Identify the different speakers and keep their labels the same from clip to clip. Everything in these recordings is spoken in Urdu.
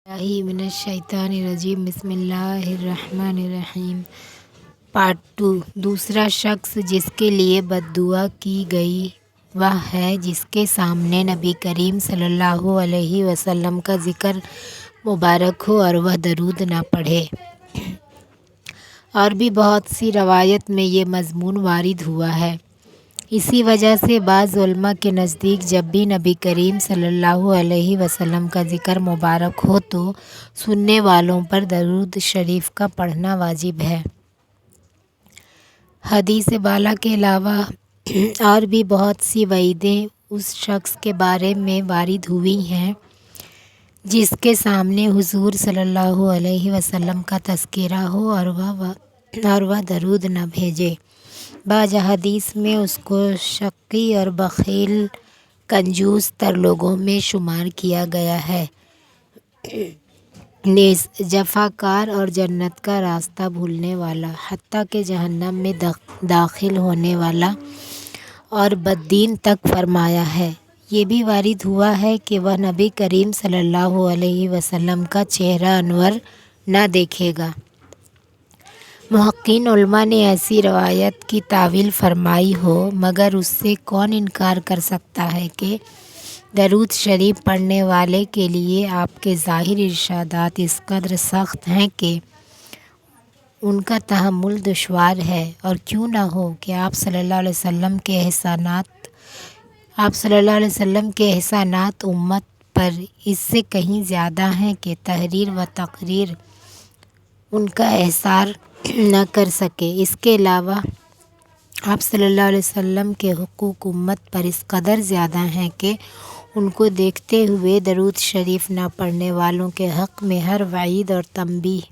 Speaker 1: من الشیطان الرجیم بسم اللہ الرحمن الرحیم۔ پارٹ 2۔ دوسرا شخص جس کے لیے بد دعا کی گئی وہ ہے جس کے سامنے نبی کریم صلی اللہ علیہ وسلم کا ذکر مبارک ہو اور وہ درود نہ پڑھے۔ اور بھی بہت سی روایت میں یہ مضمون وارد ہوا ہے۔ اسی وجہ سے بعض علماء کے نزدیک جب بھی نبی کریم صلی اللہ علیہ وسلم کا ذکر مبارک ہو تو سننے والوں پر درود شریف کا پڑھنا واجب ہے۔ حدیث بالا کے علاوہ اور بھی بہت سی وعیدیں اس شخص کے بارے میں وارد ہوئی ہیں جس کے سامنے حضور صلی اللہ علیہ وسلم کا تذکرہ ہو اور وہ درود نہ بھیجے۔ بعض احادیث میں اس کو شقی اور بخیل کنجوس تر لوگوں میں شمار کیا گیا ہے، نیز جفاکار اور جنت کا راستہ بھولنے والا، حتیٰ کہ جہنم میں داخل ہونے والا اور بددین تک فرمایا ہے۔ یہ بھی وارد ہوا ہے کہ وہ نبی کریم صلی اللہ علیہ وسلم کا چہرہ انور نہ دیکھے گا۔ محققین علماء نے ایسی روایت کی تاویل فرمائی ہو، مگر اس سے کون انکار کر سکتا ہے کہ درود شریف پڑھنے والے کے لیے آپ کے ظاہر ارشادات اس قدر سخت ہیں کہ ان کا تحمل دشوار ہے، اور کیوں نہ ہو کہ آپ صلی اللہ علیہ وسلم کے احسانات امت پر اس سے کہیں زیادہ ہیں کہ تحریر و تقریر ان کا احصار نہ کر سکے۔ اس کے علاوہ آپ صلی اللہ علیہ وسلم کے حقوق امت پر اس قدر زیادہ ہیں کہ ان کو دیکھتے ہوئے درود شریف نہ پڑھنے والوں کے حق میں ہر وعید اور تنبیہ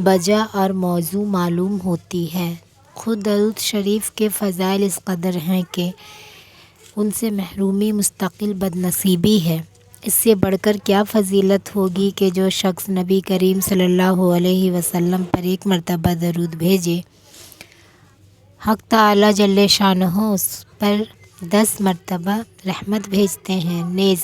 Speaker 1: بجا اور موزوں معلوم ہوتی ہے۔ خود درود شریف کے فضائل اس قدر ہیں کہ ان سے محرومی مستقل بد نصیبی ہے۔ اس سے بڑھ کر کیا فضیلت ہوگی کہ جو شخص نبی کریم صلی اللہ علیہ وسلم پر ایک مرتبہ درود بھیجے، حق تعالی جل شانہ اس پر 10 مرتبہ رحمت بھیجتے ہیں، نیز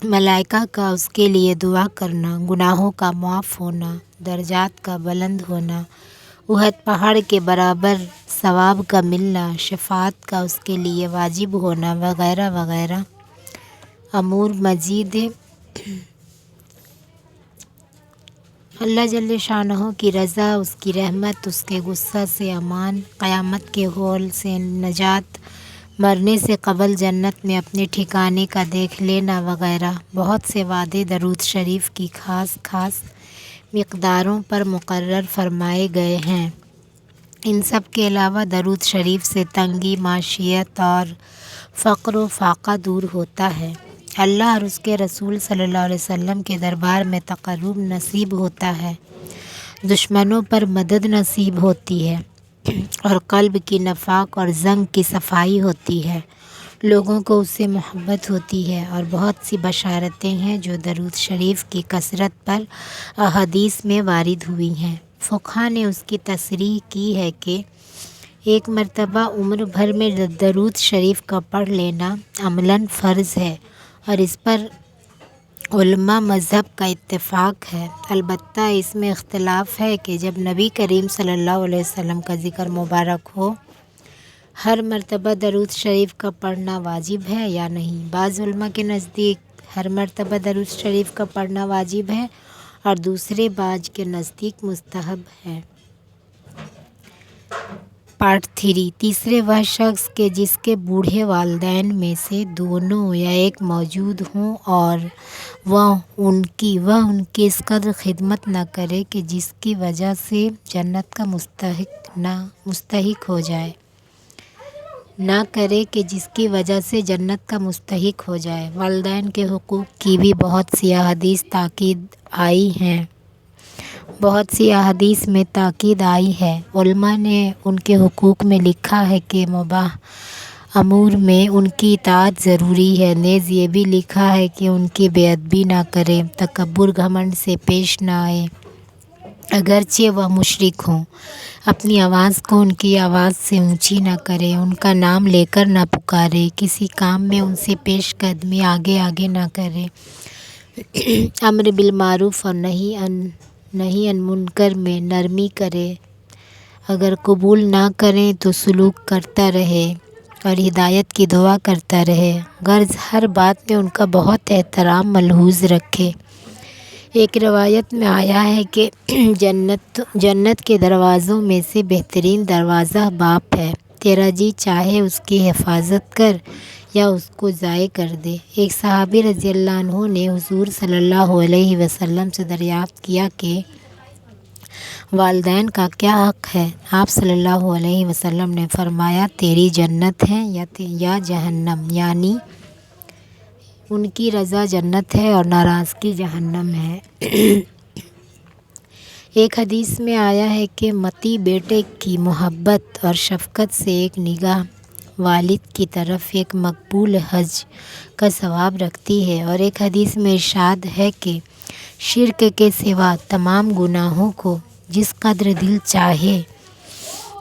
Speaker 1: ملائکہ کا اس کے لیے دعا کرنا، گناہوں کا معاف ہونا، درجات کا بلند ہونا، احد پہاڑ کے برابر ثواب کا ملنا، شفاعت کا اس کے لیے واجب ہونا وغیرہ وغیرہ امور مزید اللہ جل شانہ کی رضا، اس کی رحمت، اس کے غصہ سے امان، قیامت کے ہول سے نجات، مرنے سے قبل جنت میں اپنے ٹھکانے کا دیکھ لینا وغیرہ بہت سے وعدے درود شریف کی خاص مقداروں پر مقرر فرمائے گئے ہیں۔ ان سب کے علاوہ درود شریف سے تنگی، معیشت اور فقر و فاقہ دور ہوتا ہے۔ اللہ اور اس کے رسول صلی اللہ علیہ وسلم کے دربار میں تقرب نصیب ہوتا ہے، دشمنوں پر مدد نصیب ہوتی ہے، اور قلب کی نفاق اور زنگ کی صفائی ہوتی ہے۔ لوگوں کو اس سے محبت ہوتی ہے، اور بہت سی بشارتیں ہیں جو درود شریف کی کثرت پر احادیث میں وارد ہوئی ہیں۔ فقہا نے اس کی تصریح کی ہے کہ ایک مرتبہ عمر بھر میں درود شریف کا پڑھ لینا عملاً فرض ہے، اور اس پر علماء مذہب کا اتفاق ہے۔ البتہ اس میں اختلاف ہے کہ جب نبی کریم صلی اللہ علیہ وسلم کا ذکر مبارک ہو، ہر مرتبہ درود شریف کا پڑھنا واجب ہے یا نہیں۔ بعض علماء کے نزدیک ہر مرتبہ درود شریف کا پڑھنا واجب ہے، اور دوسرے بعض کے نزدیک مستحب ہے۔ پارٹ 3۔ تیسرے وہ شخص کہ جس کے بوڑھے والدین میں سے دونوں یا ایک موجود ہوں اور وہ ان کی اس قدر خدمت نہ کرے کہ جس کی وجہ سے جنت کا مستحق ہو جائے۔ والدین کے حقوق کی بھی بہت سی احادیث میں تاکید آئی ہے۔ علماء نے ان کے حقوق میں لکھا ہے کہ مباح امور میں ان کی اطاعت ضروری ہے، نیز یہ بھی لکھا ہے کہ ان کی بے ادبی نہ کرے، تکبر گھمنڈ سے پیش نہ آئے، اگرچہ وہ مشرک ہوں۔ اپنی آواز کو ان کی آواز سے اونچی نہ کرے، ان کا نام لے کر نہ پکارے، کسی کام میں ان سے پیش قدمی آگے آگے نہ کرے، امر بالمعروف اور نہی عن منکر میں نرمی کرے، اگر قبول نہ کریں تو سلوک کرتا رہے اور ہدایت کی دعا کرتا رہے، غرض ہر بات میں ان کا بہت احترام ملحوظ رکھے۔ ایک روایت میں آیا ہے کہ جنت کے دروازوں میں سے بہترین دروازہ باپ ہے، تیرا جی چاہے اس کی حفاظت کر یا اس کو ضائع کر دے۔ ایک صحابی رضی اللہ عنہ نے حضور صلی اللہ علیہ وسلم سے دریافت کیا کہ والدین کا کیا حق ہے؟ آپ صلی اللہ علیہ وسلم نے فرمایا، تیری جنت ہے یا جہنم، یعنی ان کی رضا جنت ہے اور ناراضگی جہنم ہے۔ ایک حدیث میں آیا ہے کہ متی بیٹے کی محبت اور شفقت سے ایک نگاہ والد کی طرف ایک مقبول حج کا ثواب رکھتی ہے، اور ایک حدیث میں ارشاد ہے کہ شرک کے سوا تمام گناہوں کو جس قدر دل چاہے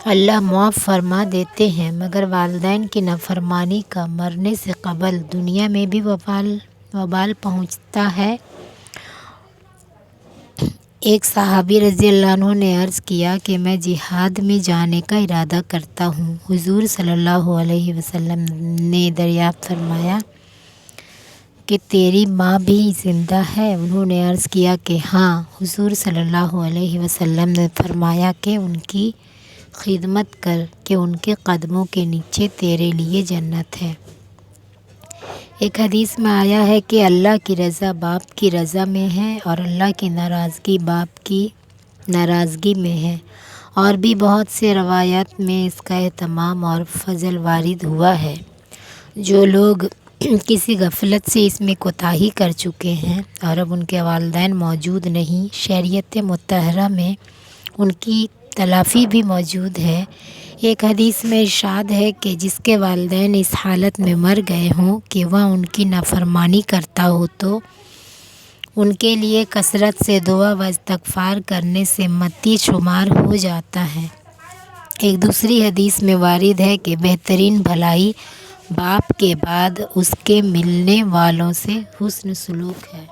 Speaker 1: اللہ معاف فرما دیتے ہیں، مگر والدین کی نافرمانی کا مرنے سے قبل دنیا میں بھی وبال پہنچتا ہے۔ ایک صحابی رضی اللہ عنہ نے عرض کیا کہ میں جہاد میں جانے کا ارادہ کرتا ہوں۔ حضور صلی اللہ علیہ وسلم نے دریافت فرمایا کہ تیری ماں بھی زندہ ہے؟ انہوں نے عرض کیا کہ ہاں۔ حضور صلی اللہ علیہ وسلم نے فرمایا کہ ان کی خدمت کر کہ ان کے قدموں کے نیچے تیرے لیے جنت ہے۔ ایک حدیث میں آیا ہے کہ اللہ کی رضا باپ کی رضا میں ہے اور اللہ کی ناراضگی باپ کی ناراضگی میں ہے، اور بھی بہت سے روایات میں اس کا اہتمام اور فضل وارد ہوا ہے۔ جو لوگ کسی غفلت سے اس میں کوتاہی کر چکے ہیں اور اب ان کے والدین موجود نہیں، شریعت مطہرہ میں ان کی تلافی بھی موجود ہے۔ ایک حدیث میں ارشاد ہے کہ جس کے والدین اس حالت میں مر گئے ہوں کہ وہ ان کی نافرمانی کرتا ہو تو ان کے لیے کثرت سے دعا و استغفار کرنے سے متی شمار ہو جاتا ہے۔ ایک دوسری حدیث میں وارد ہے کہ بہترین بھلائی باپ کے بعد اس کے ملنے والوں سے حسن سلوک ہے۔